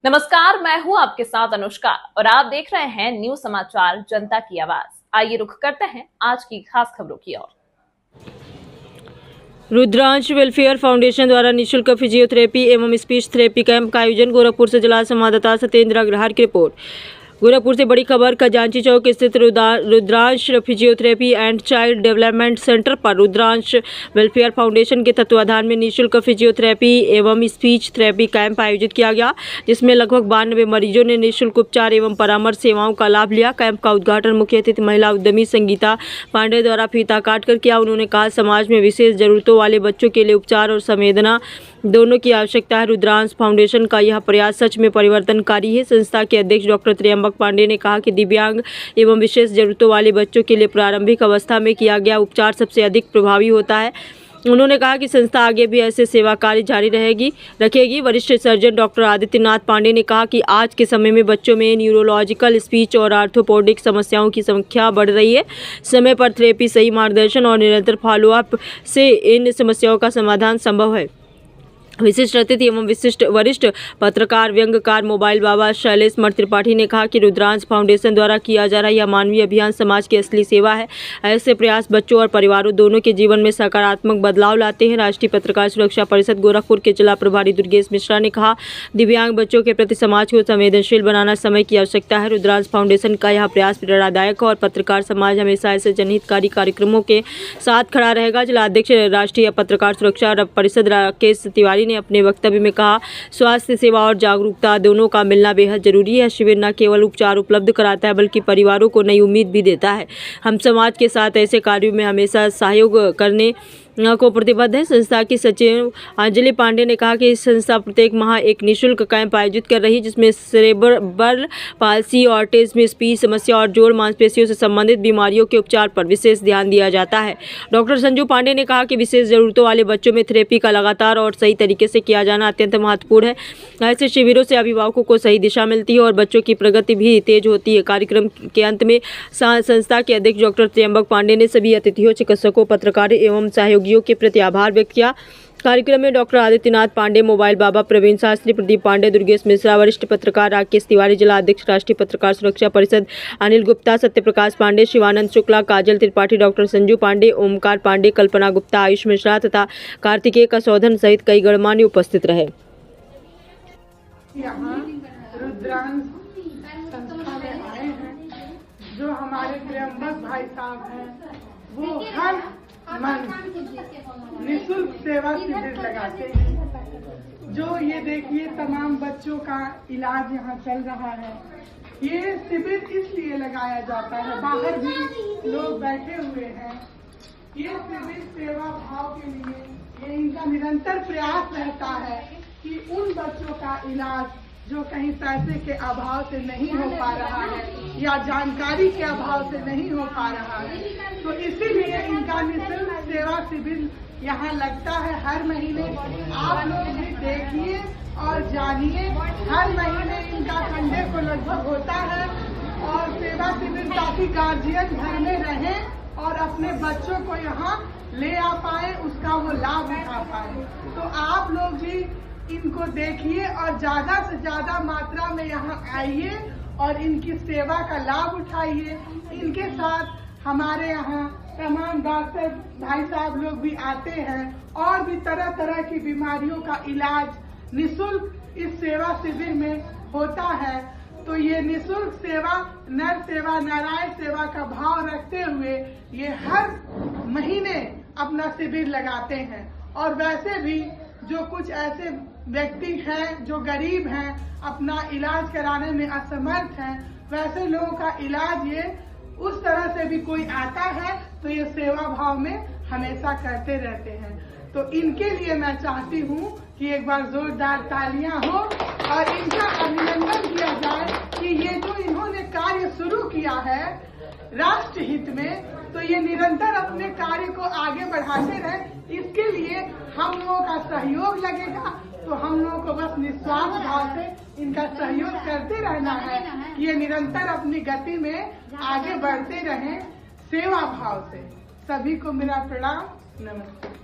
नमस्कार, मैं हूं आपके साथ अनुष्का और आप देख रहे हैं न्यूज समाचार जनता की आवाज। आइए रुख करते हैं आज की खास खबरों की ओर। रुद्रांश वेलफेयर फाउंडेशन द्वारा निःशुल्क फिजियोथेरेपी एवं स्पीच थेरेपी कैंप का आयोजन। गोरखपुर से जिला संवाददाता सत्येंद्र अग्रहार की रिपोर्ट। गोरखपुर से बड़ी खबर। खजांची चौक स्थित Rudransh physiotherapy and child development centre पर रुद्रांश वेलफेयर फाउंडेशन के तत्वाधान में निःशुल्क फिजियोथेरेपी एवं स्पीच थेरेपी कैंप आयोजित किया गया, जिसमें लगभग 92 मरीजों ने निःशुल्क उपचार एवं परामर्श सेवाओं का लाभ लिया। कैंप का उद्घाटन मुख्य अतिथि महिला उद्यमी संगीता पांडे द्वारा फीता काटकर किया। उन्होंने कहा, समाज में विशेष जरूरतों वाले बच्चों के लिए उपचार और संवेदना दोनों की आवश्यकता है। रुद्रांश फाउंडेशन का यह प्रयास सच में परिवर्तनकारी है। संस्था के अध्यक्ष डॉक्टर त्र्यंबक पांडे ने कहा कि दिव्यांग एवं विशेष जरूरतों वाले बच्चों के लिए प्रारंभिक अवस्था में किया गया उपचार सबसे अधिक प्रभावी होता है। उन्होंने कहा कि संस्था आगे भी ऐसे सेवा कार्य जारी रखेगी। वरिष्ठ सर्जन डॉक्टर आदित्यनाथ पांडे ने कहा कि आज के समय में बच्चों में न्यूरोलॉजिकल, स्पीच और आर्थोपोडिक समस्याओं की संख्या बढ़ रही है। समय पर थेरेपी, सही मार्गदर्शन और निरंतर फॉलोअप से इन समस्याओं का समाधान संभव है। विशिष्ट अतिथि एवं वरिष्ठ पत्रकार व्यंग्यकार मोबाइल बाबा शैलेश त्रिपाठी ने कहा कि रुद्रांश फाउंडेशन द्वारा किया जा रहा यह मानवीय अभियान समाज की असली सेवा है। ऐसे प्रयास बच्चों और परिवारों दोनों के जीवन में सकारात्मक बदलाव लाते हैं। राष्ट्रीय पत्रकार सुरक्षा परिषद गोरखपुर के जिला प्रभारी दुर्गेश मिश्रा ने कहा, दिव्यांग बच्चों के प्रति समाज को संवेदनशील बनाना समय की आवश्यकता है। रुद्रांश फाउंडेशन का यह प्रयास प्रेरणादायक है और पत्रकार समाज हमेशा ऐसे जनहितकारी कार्यक्रमों के साथ खड़ा रहेगा। जिला अध्यक्ष राष्ट्रीय पत्रकार सुरक्षा परिषद राकेश तिवारी ने अपने वक्तव्य में कहा, स्वास्थ्य सेवा और जागरूकता दोनों का मिलना बेहद जरूरी है। शिविर न केवल उपचार उपलब्ध कराता है बल्कि परिवारों को नई उम्मीद भी देता है। हम समाज के साथ ऐसे कार्यों में हमेशा सहयोग करने को प्रतिबद्ध है। संस्था की सचिव अंजलि पांडे ने कहा कि संस्था प्रत्येक माह एक निःशुल्क कैंप आयोजित कर रही है, जिसमें सेरेब्रल पाल्सी, ऑटिज्म, स्पीच समस्या और जोड़ मांसपेशियों से संबंधित बीमारियों के उपचार पर विशेष ध्यान दिया जाता है। डॉक्टर संजू पांडे ने कहा कि विशेष जरूरतों वाले बच्चों में थेरेपी का लगातार और सही तरीके से किया जाना अत्यंत महत्वपूर्ण है। ऐसे शिविरों से अभिभावकों को सही दिशा मिलती है और बच्चों की प्रगति भी तेज होती है। कार्यक्रम के अंत में संस्था के अध्यक्ष डॉक्टर त्र्यंबक पांडे ने सभी अतिथियों, चिकित्सकों, पत्रकारों एवं सहयोगियों के प्रति आभार व्यक्त किया। कार्यक्रम में डॉक्टर आदित्यनाथ पांडे, मोबाइल बाबा प्रवीण शास्त्री, प्रदीप पांडे, दुर्गेश मिश्रा, वरिष्ठ पत्रकार राकेश तिवारी, जिला अध्यक्ष राष्ट्रीय पत्रकार सुरक्षा परिषद अनिल गुप्ता, सत्यप्रकाश पांडे, शिवानंद शुक्ला, काजल त्रिपाठी, डॉक्टर संजू पांडे, ओमकार पांडे, कल्पना गुप्ता, आयुष मिश्रा तथा कार्तिकेय कसौधन सहित कई गणमान्य उपस्थित रहे। रुद्रांश संस्था में आए हैं, जो हमारे त्र्यंबक भाई साहब हैं, वो हर निःशुल्क सेवा शिविर लगाते हैं। जो ये देखिए, तमाम बच्चों का इलाज यहाँ चल रहा है। ये शिविर इसलिए लगाया जाता है, बाहर भी लोग बैठे हुए हैं। ये शिविर सेवा भाव के लिए, ये इनका निरंतर प्रयास रहता है कि उन बच्चों का इलाज जो कहीं पैसे के अभाव से नहीं हो पा रहा है या जानकारी के अभाव से नहीं हो पा रहा है, तो इसीलिए इनका निःशुल्क सेवा शिविर यहाँ लगता है हर महीने। आप लोग भी देखिए और जानिए, हर महीने इनका संडे को लगभग होता है और सेवा शिविर ताकि गार्जियन घर में रहें और अपने बच्चों को यहाँ ले आ पाए, उसका वो लाभ उठा पाए। तो आप लोग भी इनको देखिए और ज्यादा से ज्यादा मात्रा में यहाँ आइए और इनकी सेवा का लाभ उठाइए। इनके साथ हमारे यहाँ तमाम डॉक्टर भाई साहब लोग भी आते हैं और भी तरह तरह की बीमारियों का इलाज निःशुल्क इस सेवा शिविर में होता है। तो ये निःशुल्क सेवा, नर सेवा, नारायण सेवा का भाव रखते हुए ये हर महीने अपना शिविर लगाते हैं। और वैसे भी जो कुछ ऐसे व्यक्ति हैं जो गरीब हैं, अपना इलाज कराने में असमर्थ हैं, वैसे लोगों का इलाज ये उस तरह से भी कोई आता है तो ये सेवा भाव में हमेशा करते रहते हैं। तो इनके लिए मैं चाहती हूँ कि एक बार जोरदार तालियां हो और इनका अभिनंदन किया जाए कि ये जो इन्होंने कार्य शुरू किया है राष्ट्र हित में, तो ये निरंतर अपने कार्य को आगे बढ़ाते रहे। इसके लिए हम लोगों का सहयोग लगेगा, तो हम लोगों को बस निस्वार्थ भाव से इनका सहयोग करते रहना है कि ये निरंतर अपनी गति में आगे बढ़ते रहें सेवा भाव से। सभी को मेरा प्रणाम, नमस्ते।